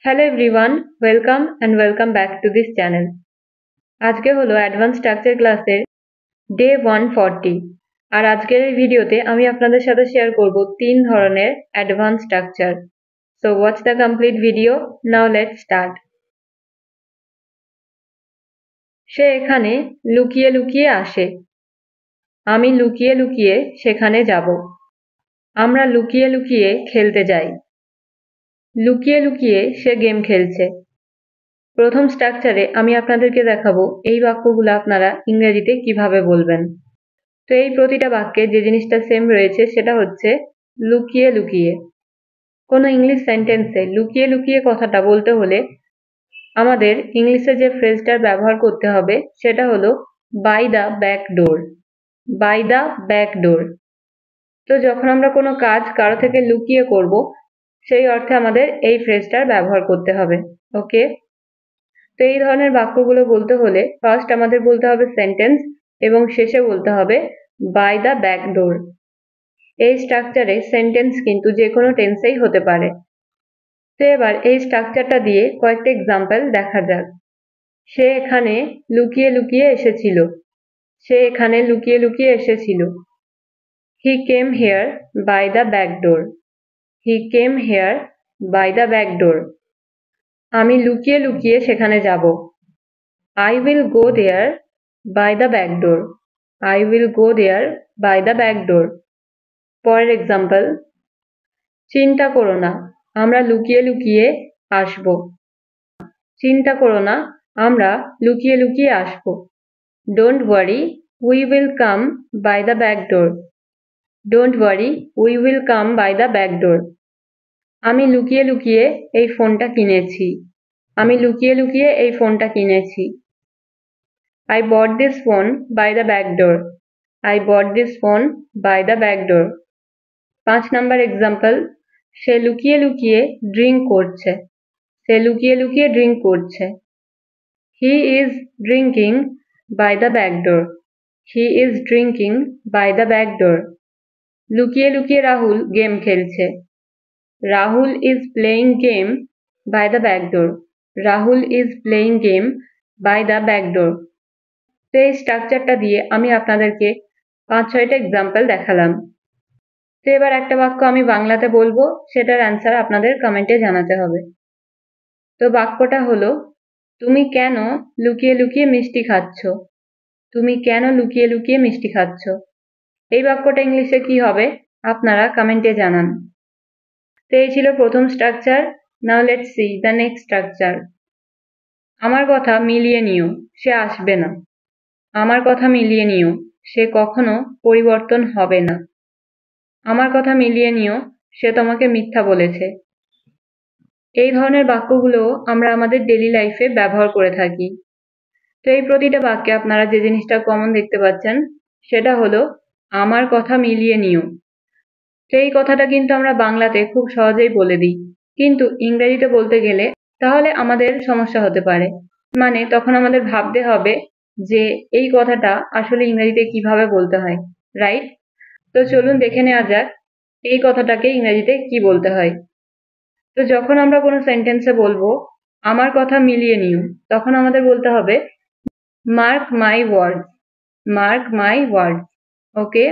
Hello everyone, welcome and welcome back to this channel. আজকে হলো advance structure ক্লাসের day 140 আর আজকের এই ভিডিওতে আমি আপনাদের সাথে শেয়ার করব তিন ধরনের advance structure. So watch the complete video. Now let's start. সে এখানে লুকিয়ে লুকিয়ে আসে। আমি লুকিয়ে লুকিয়ে সেখানে যাব। আমরা লুকিয়ে লুকিয়ে খেলতে যাই। লুকিয়ে লুকিয়ে সে গেম খেলছে। প্রথম স্ট্রাকচারে আমি আপনাদেরকে দেখাবো এই বাক্যগুলো আপনারা ইংরেজিতে কিভাবে বলবেন। তো এই প্রতিটা বাক্যে যে জিনিসটা সেম রয়েছে সেটা হচ্ছে লুকিয়ে লুকিয়ে। কোনো ইংলিশ সেন্টেন্সে লুকিয়ে লুকিয়ে কথাটা বলতে হলে আমাদের ইংলিশে যে ফ্রেজটার ব্যবহার করতে হবে সেটা হলো by the back door. By the back door. তো যখন আমরা কোনো কাজ কারো থেকে লুকিয়ে করব সেই অর্থে আমাদের এই ফ্রেজটার ব্যবহার করতে হবে। ওকে, তো এই ধরনের বাক্যগুলো বলতে হলে ফার্স্ট আমাদের বলতে হবে সেন্টেন্স এবং শেষে বলতে হবে বাই দ্য ব্যাক ডোর। এই স্ট্রাকচারে সেন্টেন্স কিন্তু যে কোনো টেন্সেই হতে পারে। তো এবার এই স্ট্রাকচারটা দিয়ে কয়েকটা এক্সাম্পল দেখা যাক। সে এখানে লুকিয়ে লুকিয়ে এসেছিল। সে এখানে লুকিয়ে লুকিয়ে এসেছিল। He came here by the back door. He came here by the back door. আমি লুকিয়ে লুকিয়ে সেখানে যাব। I will go there by the back door. I will go there by the back door. পরের এক্সাম্পল, চিন্তা করো না, আমরা লুকিয়ে লুকিয়ে আসব। চিন্তা করো না, আমরা লুকিয়ে লুকিয়ে আসব। Don't worry, we will come by the back door. Don't worry, we will come by the back door. আমি লুকিয়ে লুকিয়ে এই ফোনটা কিনেছি। আমি লুকিয়ে লুকিয়ে এই ফোনটা কিনেছি। I bought this phone by the back door. I bought this phone by the back door. 5 number example, সে লুকিয়ে লুকিয়ে ড্রিঙ্ক করছে। সে লুকিয়ে লুকিয়ে ড্রিঙ্ক করছে। He is drinking by the back door. He is drinking by the back door. লুকিয়ে লুকিয়ে Rahul game খেলছে। Rahul is playing game by the back door. Rahul is playing game by the back door. তো এই স্ট্রাকচারটা দিয়ে আমি আপনাদেরকে 5-6টা example দেখালাম। তো এবার একটা বাক্য আমি বাংলাতে বলবো, সেটার অ্যান্সার আপনাদের কমেন্টে জানাতে হবে। তো বাক্যটা হলো, তুমি কেন লুকিয়ে লুকিয়ে মিষ্টি খাচ্ছ? তুমি কেন লুকিয়ে লুকিয়ে মিষ্টি খাচ্ছ? এই বাক্যটা ইংলিশে কি হবে আপনারা কমেন্টে জানান। তো এই ছিল প্রথম structure. Now let's see the next structure. আমার কথা মিলিয়ে নিও, সে আসবে না। আমার কথা মিলিয়ে নিও, সে কখনো পরিবর্তন হবে না। আমার কথা মিলিয়ে নিও, সে তোমাকে মিথ্যা বলেছে। এই ধরনের বাক্যগুলো আমরা আমাদের ডেইলি লাইফে ব্যবহার করে থাকি। তো এই প্রতিটা বাক্যে আপনারা যে জিনিসটা কমন দেখতে পাচ্ছেন সেটা হলো আমার কথা মিলিয়ে নিও। তো এই কথাটা কিন্তু আমরা বাংলাতে খুব সহজেই বলে দিই, কিন্তু ইংরেজিতে বলতে গেলে তাহলে আমাদের সমস্যা হতে পারে। মানে তখন আমাদের ভাবতে হবে যে এই কথাটা আসলে ইংরেজিতে কিভাবে বলতে হয়, রাইট? তো চলুন দেখে নেওয়া যাক এই কথাটাকে ইংরেজিতে কি বলতে হয়। তো যখন আমরা কোনো সেন্টেন্সে বলবো আমার কথা মিলিয়ে নিও, তখন আমাদের বলতে হবে mark my words. Mark my ওয়ার্ডস। ওকে,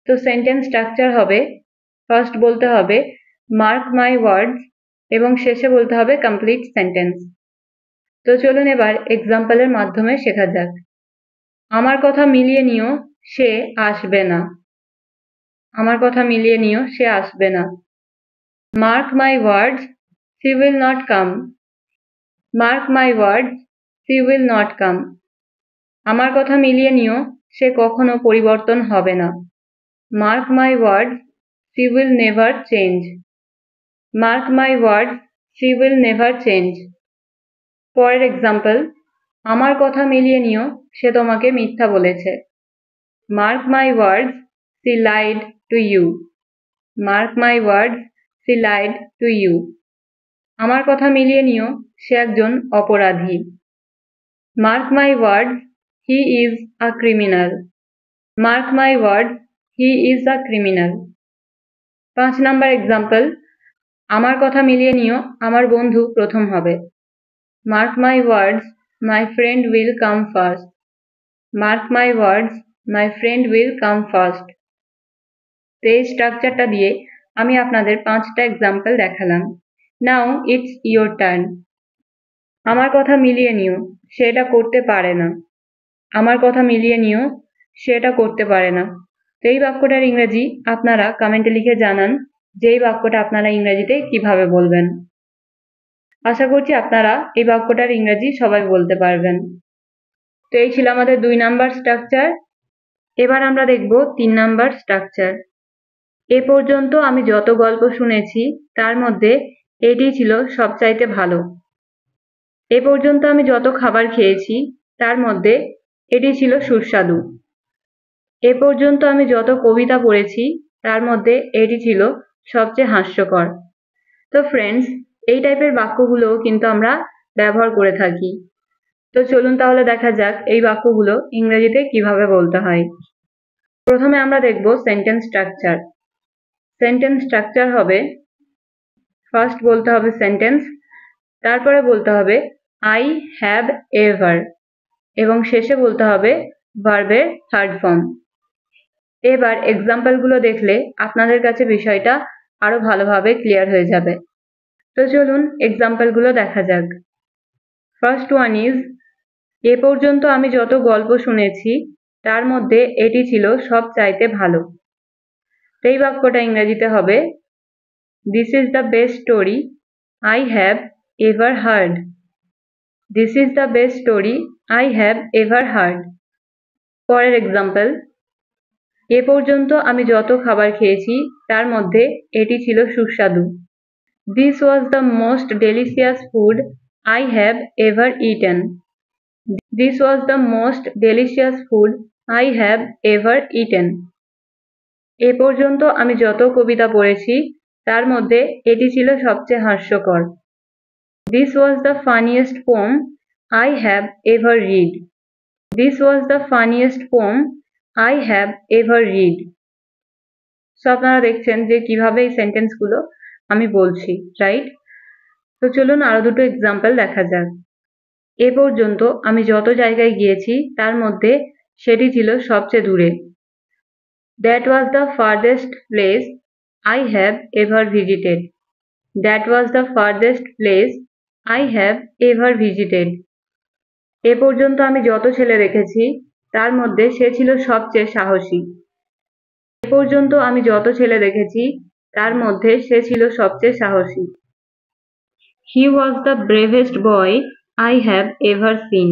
তো সেন্টেন্স স্ট্রাকচার হবে ফার্স্ট বলতে হবে মার্ক মাই ওয়ার্ডস এবং শেষে বলতে হবে কমপ্লিট সেন্টেন্স। তো চলুন এবার এক্সাম্পলের মাধ্যমে শেখা যাক। আমার কথা মিলিয়ে নিও, সে আসবে না। আমার কথা মিলিয়ে নিও, সে আসবে না। Mark my words, she will not come. Mark my words, she will not come. আমার কথা মিলিয়ে নিও, সে কখনো পরিবর্তন হবে না। Mark my words, she will never change. Mark my words, she will never change. পরের এক্সাম্পল, আমার কথা মিলিয়ে নিও, সে তোমাকে মিথ্যা বলেছে। Mark my words, she lied to you. Mark my words, she lied to you. আমার কথা মিলিয়ে নিও, সে একজন অপরাধী। Mark my words, he is a criminal. Mark my words, he is a criminal. 5 number example, আমার কথা মিলিয়ে নিও, আমার বন্ধু প্রথম হবে। Mark my words, my friend will come first. Mark my words, my friend will come first. তো এই স্ট্রাকচারটা দিয়ে আমি আপনাদের 5টা এক্সাম্পল দেখালাম। Now it's your turn. আমার কথা মিলিয়ে নিও, সেটা করতে পারে না। আমার কথা মিলিয়ে নিও, সেটা করতে পারে না। তো এই বাক্যটার ইংরেজি আপনারা কমেন্টে লিখে জানান যে এই বাক্যটা আপনারা ইংরেজিতে কিভাবে বলবেন। আশা করছি আপনারা এই বাক্যটার ইংরেজি সবাই বলতে পারবেন। তো এই ছিল আমাদের 2 নাম্বার স্ট্রাকচার। এবার আমরা দেখব 3 নাম্বার স্ট্রাকচার। এ পর্যন্ত আমি যত গল্প শুনেছি তার মধ্যে এটি ছিল সবচাইতে ভালো। এ পর্যন্ত আমি যত খাবার খেয়েছি তার মধ্যে এটি ছিল সুস্বাদু। এ পর্যন্ত আমি যত কবিতা পড়েছি তার মধ্যে এটি ছিল সবচেয়ে হাস্যকর। তো ফ্রেন্ডস, এই টাইপের বাক্যগুলো কিন্তু আমরা ব্যবহার করে থাকি। তো চলুন তাহলে দেখা যাক এই বাক্যগুলো ইংরেজিতে কিভাবে বলতে হয়। প্রথমে আমরা দেখব সেন্টেন্স স্ট্রাকচার। সেন্টেন্স স্ট্রাকচার হবে, ফার্স্ট বলতে হবে সেন্টেন্স, তারপরে বলতে হবে আই হ্যাভ এভার এবং শেষে বলতে হবে ভার্বের থার্ড ফর্ম। এবার এক্সাম্পলগুলো দেখলে আপনাদের কাছে বিষয়টা আরো ভালোভাবে ক্লিয়ার হয়ে যাবে। তো চলুন এক্সাম্পলগুলো দেখা যাক। ফার্স্ট ওয়ান ইজ, এ পর্যন্ত আমি যত গল্প শুনেছি তার মধ্যে এটি ছিল সবচাইতে ভালো। এই বাক্যটা ইংরেজিতে হবে this is the best story I have ever hard. This is the best story I have ever hard. পরের এক্সাম্পল, এ পর্যন্ত আমি যত খাবার খেয়েছি তার মধ্যে এটি ছিল সুস্বাদু। This was the most delicious food I have ever eaten. This was the most delicious food I have ever eaten. এ পর্যন্ত আমি যত কবিতা পড়েছি তার মধ্যে এটি ছিল সবচেয়ে হাস্যকর। This was the funniest poem I have ever read. This was the funniest poem I have ever read. So আপনারা দেখছেন যে কিভাবে এই সেন্টেন্সগুলো আমি বলছি, রাইট? তো চলুন আরো দুটো এক্সাম্পল দেখা যাক। এ পর্যন্ত আমি যত জায়গায় গিয়েছি তার মধ্যে সেটি ছিল সবচেয়ে দূরে। That was the farthest place I have ever visited. That was the farthest place I have ever visited. এ পর্যন্ত আমি যত ছেলে দেখেছি তার মধ্যে সে ছিল সবচেয়ে সাহসী। এ পর্যন্ত আমি যত ছেলে দেখেছি তার মধ্যে সে ছিল সবচেয়ে সাহসী। He was the bravest boy I have ever seen.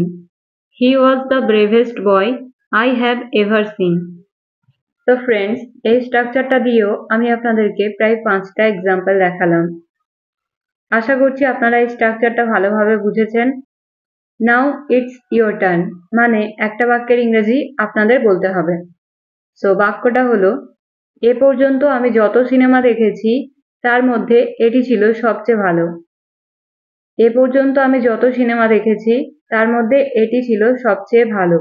He was the bravest boy I have ever seen. তো ফ্রেন্ডস, এই স্ট্রাকচারটা দিয়েও আমি আপনাদেরকে প্রায় 5টা এক্সাম্পল দেখালাম। আশা করছি আপনারা এই স্ট্রাকচারটা ভালোভাবে বুঝেছেন। নাও ইটস ইয়োর টার্ন মানে একটা বাক্যের ইংরেজি আপনাদের বলতে হবে। সো বাক্যটা হলো, এ পর্যন্ত আমি যত সিনেমা দেখেছি তার মধ্যে এটি ছিল সবচেয়ে ভালো। এ পর্যন্ত আমি যত সিনেমা দেখেছি তার মধ্যে এটি ছিল সবচেয়ে ভালো।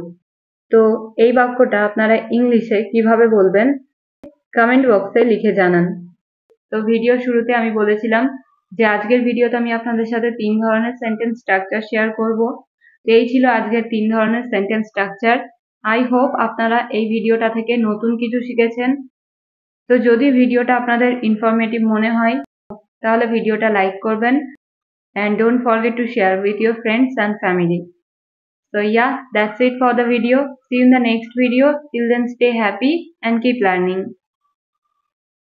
তো এই বাক্যটা আপনারা ইংলিশে কিভাবে বলবেন কমেন্ট বক্সে লিখে জানান। তো ভিডিও শুরুতে আমি বলেছিলাম যে আজকের ভিডিওতে আমি আপনাদের সাথে 3 ধরনের সেন্টেন্স স্ট্রাকচার শেয়ার করব। তো এই ছিল আজকের 3 ধরনের সেন্টেন্স স্ট্রাকচার। আই হোপ আপনারা এই ভিডিওটা থেকে নতুন কিছু শিখেছেন। তো যদি ভিডিওটা আপনাদের ইনফরমেটিভ মনে হয় তাহলে ভিডিওটা লাইক করবেন and don't forget to share with your friends and family. So yeah, that's it for the video. See you in the next video. Till then, stay happy and keep learning.